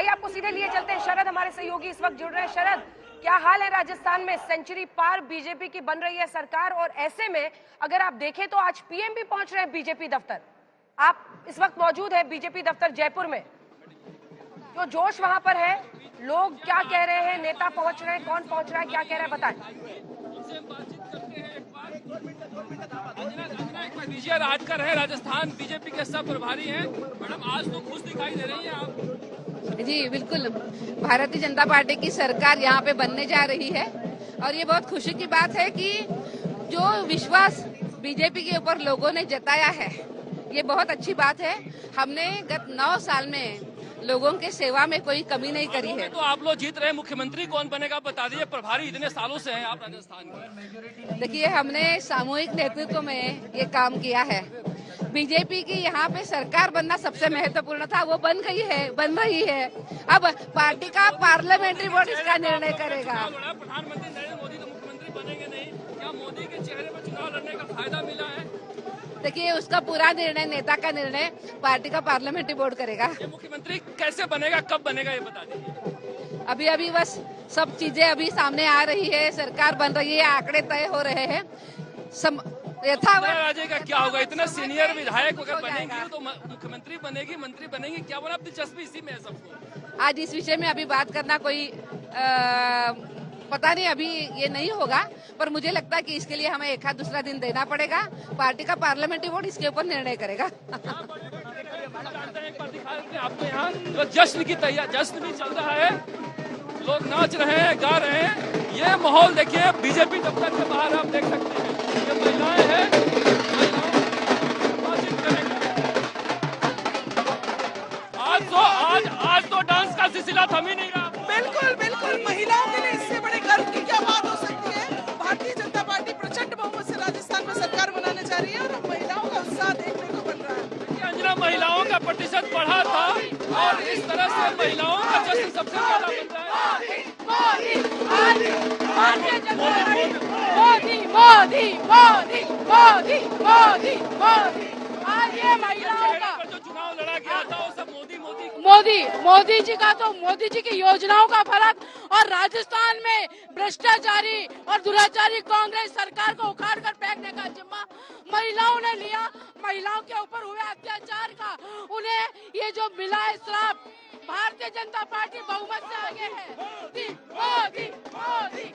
आइए आपको सीधे लिए चलते हैं। शरद हमारे सहयोगी इस वक्त जुड़ रहे हैं। शरद, क्या हाल है राजस्थान में? सेंचुरी पार बीजेपी की बन रही है सरकार, और ऐसे में अगर आप देखें तो आज पीएम भी पहुंच रहे हैं बीजेपी दफ्तर। आप इस वक्त मौजूद है बीजेपी दफ्तर जयपुर में। जो जोश वहां पर है, लोग क्या कह रहे हैं, नेता पहुंच रहे हैं, कौन पहुंच रहा है, क्या कह रहे हैं, बताएं। दीजिए, राजकर है, राजस्थान बीजेपी के सब प्रभारी हैं। मैडम, आज तो खुश दिखाई दे रही हैं आप। जी बिल्कुल, भारतीय जनता पार्टी की सरकार यहाँ पे बनने जा रही है और ये बहुत खुशी की बात है कि जो विश्वास बीजेपी के ऊपर लोगों ने जताया है, ये बहुत अच्छी बात है। हमने गत 9 साल में लोगों के सेवा में कोई कमी नहीं करी है। तो आप लोग जीत रहे, मुख्यमंत्री कौन बनेगा बता दीजिए। प्रभारी इतने सालों से हैं आप राजस्थान में। देखिए, हमने सामूहिक नेतृत्व में ये काम किया है। बीजेपी की यहाँ पे सरकार बनना सबसे महत्वपूर्ण था, वो बन गई है, बन रही है। अब पार्टी का पार्लियामेंट्री बोर्ड इसका निर्णय करेगा। प्रधानमंत्री नरेंद्र मोदी तो मुख्यमंत्री बनेंगे नहीं, क्या मोदी के चेहरे पर चुनाव लड़ने का फायदा मिला है? देखिए, उसका पूरा निर्णय, नेता का निर्णय पार्टी का पार्लियामेंट्री बोर्ड करेगा। ये मुख्यमंत्री कैसे बनेगा, कब बनेगा, ये बता दीजिए। अभी बस सब चीजें अभी सामने आ रही है, सरकार बन रही है, आंकड़े तय हो रहे हैं। राजे का क्या होगा? इतना सीनियर विधायक अगर बनेंगी तो मुख्यमंत्री बनेगी, मंत्री बनेगी, क्या बोला? दिलचस्पी इसी में है सबको। आज इस विषय में अभी बात करना कोई पता नहीं, अभी ये नहीं होगा, पर मुझे लगता है कि इसके लिए हमें एक आध दूसरा दिन देना पड़ेगा। पार्टी का पार्लियामेंट्री बोर्ड इसके ऊपर निर्णय करेगा। आपको यहाँ तो जश्न की तैयारी, जश्न भी चल रहा है, लोग नाच रहे हैं, गा रहे हैं। ये माहौल देखिए बीजेपी दफ्तर के बाहर, आप देख सकते हैं। ये महिलाएं हैं, आज तो डांस का सिलसिला थम ही नहीं रहा। बिल्कुल बिल्कुल, महिलाओं के लिए इससे बड़े गर्व की क्या बात हो सकती है। भारतीय जनता पार्टी प्रचंड बहुमत से राजस्थान में सरकार बनाने जा रही है और अब महिलाओं का उत्साह देखने को मिल रहा है। अंजना, महिलाओं का प्रतिशत बढ़ा था और इस तरह से महिलाओं का जश्न सबसे ज्यादा बन रहा है। मोदी मोदी मोदी मोदी मोदी मोदी, आज ये महिलाओं का जो चुनाव लड़ा गया था वो सब मोदी मोदी जी का, तो मोदी जी की योजनाओं का फर्क और राजस्थान में भ्रष्टाचारी और दुराचारी कांग्रेस सरकार को उखाड़ कर फेंकने का जिम्मा महिलाओं ने लिया। महिलाओं के ऊपर हुए अत्याचार का उन्हें ये जो मिला है श्राप, भारतीय जनता पार्टी बहुमत से आगे है। मोदी मोदी मोदी।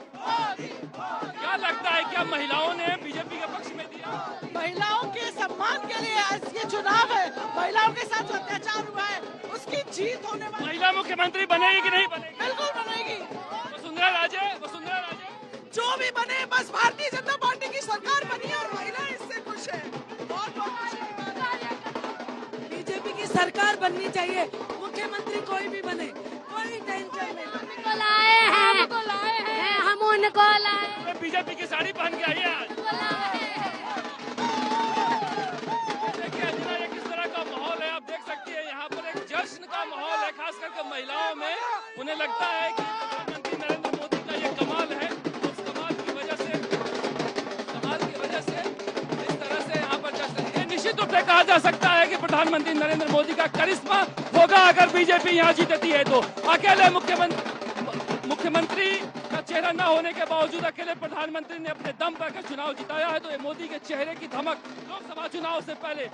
क्या लगता है, क्या महिलाओं ने बीजेपी के पक्ष में दिया? महिलाओं के सम्मान के लिए आज ये चुनाव है। महिलाओं के साथ जो अत्याचार हुआ है उसकी जीत होने वाली। महिला मुख्यमंत्री बनेगी कि नहीं बनेगी? बिल्कुल बनेगी। वसुंधरा राजे जो भी बने, बस भारतीय जनता पार्टी की सरकार बनी है और महिलाएं इससे खुश है। बहुत खुशी की बात है। बीजेपी की सरकार बननी चाहिए, मुख्यमंत्री कोई भी बने, कोई टेंशन नहीं। हमको लाए हैं, हम उनको लाए। बीजेपी की साड़ी पहन के आई है आज। देखिए अंजना, ये किस तरह का माहौल है, आप देख सकती है। यहाँ पर एक जश्न का माहौल है, खास करके महिलाओं में। उन्हें लगता है कि प्रधानमंत्री नरेंद्र मोदी का ये कमाल है, उस कमाल की वजह से इस तरह से यहाँ पर जश्न। ये निश्चित रूप से कहा जा सकता है कि प्रधानमंत्री नरेंद्र मोदी का करिश्मा होगा अगर बीजेपी यहाँ जीतती है तो। अकेले मुख्यमंत्री का चेहरा न होने के बावजूद अकेले प्रधानमंत्री ने अपने दम पर चुनाव जिताया है, तो ये मोदी के चेहरे की धमक लोकसभा चुनाव से पहले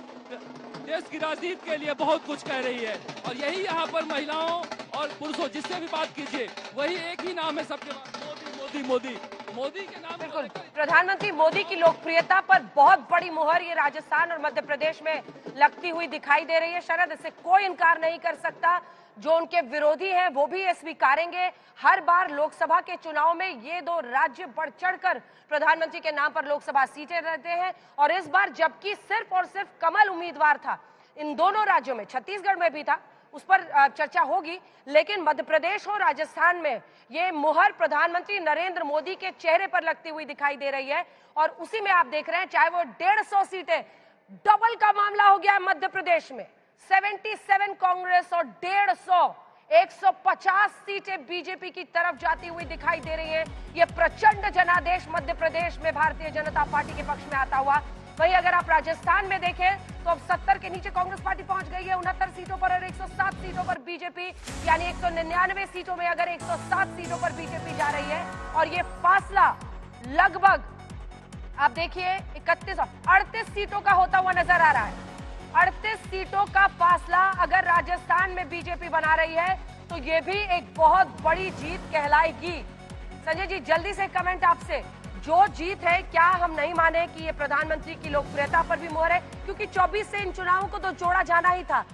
देश की राजनीति के लिए बहुत कुछ कह रही है। और यही यहाँ पर महिलाओं और पुरुषों, जिससे भी बात कीजिए, वही एक ही नाम है सबके पास, मोदी मोदी मोदी के नाम। बिल्कुल, प्रधानमंत्री मोदी की लोकप्रियता पर बहुत बड़ी मुहर ये राजस्थान और मध्य प्रदेश में लगती हुई दिखाई दे रही है। शरद, इससे कोई इनकार नहीं कर सकता। जो उनके विरोधी हैं वो भी ये स्वीकारेंगे। हर बार लोकसभा के चुनाव में ये दो राज्य बढ़ चढ़कर प्रधानमंत्री के नाम पर लोकसभा सीटें रहते हैं, और इस बार जबकि सिर्फ और सिर्फ कमल उम्मीदवार था इन दोनों राज्यों में, छत्तीसगढ़ में भी था, उस पर चर्चा होगी, लेकिन मध्य प्रदेश और राजस्थान में ये मुहर प्रधानमंत्री नरेंद्र मोदी के चेहरे पर लगती हुई दिखाई दे रही है। और उसी में आप देख रहे हैं, चाहे वो 150 सीटें, डबल का मामला हो गया है मध्य प्रदेश में। 77 कांग्रेस और 150 सीटें बीजेपी की तरफ जाती हुई दिखाई दे रही हैं। ये प्रचंड जनादेश मध्य प्रदेश में भारतीय जनता पार्टी के पक्ष में आता हुआ वहीं अगर आप राजस्थान में देखें तो अब 70 के नीचे कांग्रेस पार्टी पहुंच गई है 69 सीटों पर और 107 सीटों पर बीजेपी, यानी 199 सीटों में अगर 107 सीटों पर बीजेपी जा रही है और ये फासला लगभग आप देखिए 38 सीटों का होता हुआ नजर आ रहा है। 38 सीटों का फासला अगर राजस्थान में बीजेपी बना रही है तो ये भी एक बहुत बड़ी जीत कहलाएगी। संजय जी, जल्दी से कमेंट आपसे, जो जीत है क्या हम नहीं माने कि ये प्रधानमंत्री की लोकप्रियता पर भी मोहर है, क्योंकि 24 से इन चुनावों को तो जोड़ा जाना ही था।